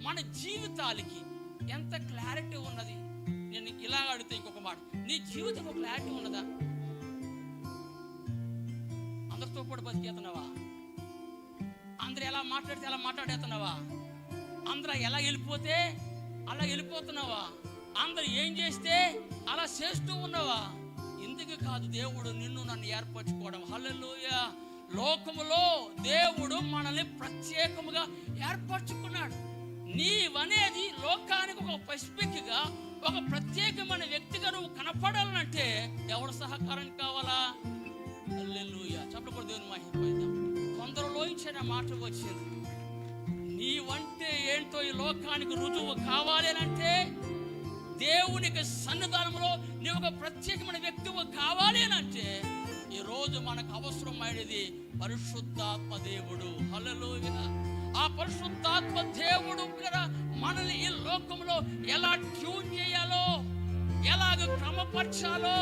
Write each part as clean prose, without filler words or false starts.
మన జీవితాలకి ఎంత క్లారిటీ ఉన్నది? నేను ఇలా అడిగితే ఇంకొక మాట, నీ జీవితం ఒక క్లారిటీ ఉన్నదా? అందరితో పాటు బతికేస్తున్నావా? అందరూ ఎలా మాట్లాడితే అలా మాట్లాడేస్తున్నావా? అందరూ ఎలా వెళ్ళిపోతే అలా వెళ్ళిపోతున్నావా? అందరూ ఏం చేస్తే అలా చేస్తూ ఉన్నావా? ఇందుకు కాదు దేవుడు నిన్ను నన్ను ఏర్పరచుకోవడం. హల్లెలూయా. లోకములో దేవుడు మనల్ని ప్రత్యేకముగా ఏర్పరచుకున్నాడు. నీవనేది లోకానికి ఒక స్పెసిఫిక్గా, ఒక ప్రత్యేకమైన వ్యక్తిగా నువ్వు కనపడాలంటే ఎవరు సహకారం కావాలా? హల్లెలూయా. చెప్పకూడదు, దేవుని మహిమ. కొందరిలో ఇచ్చిన మాట వచ్చింది, నీవంటే ఏంటో ఈ లోకానికి రుజువు కావాలి అంటే, దేవునికి సన్నిధానంలో నీవు ఒక ప్రత్యేకమైన వ్యక్తివి కావాలి అంటే, ఈరోజు మనకు అవసరమైనది పరిశుద్ధాత్మ దేవుడు. హల్లెలూయా. ఆ పరిశుద్ధాత్మ దేవుడు మనల్ని ఈ లోకంలో ఎలా ట్యూన్ చేయాలో, ఎలాగ క్రమపరచాలో,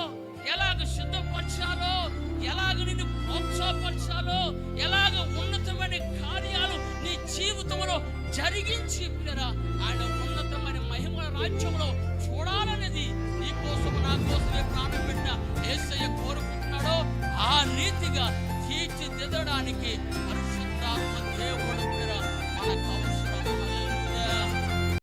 ఎలాగ సిద్ధపరచాలో, ఎలాగ నిన్ను ప్రోత్సాహపరచాలో, ఎలాగ ఉన్నతమైన కార్యాలు నీ జీవితంలో జరిగించి ఆయన ఉన్నతమైన మహిమ రాజ్యంలో చూడాలనేది నీ కోసం నా కోసమే ప్రాణం పెట్టిన యేసయ్య కోరుకుంటున్నాడో ఆ రీతిగా తీర్చిదిద్దడానికి పరిశుద్ధాత్మ దేవుడు మనకు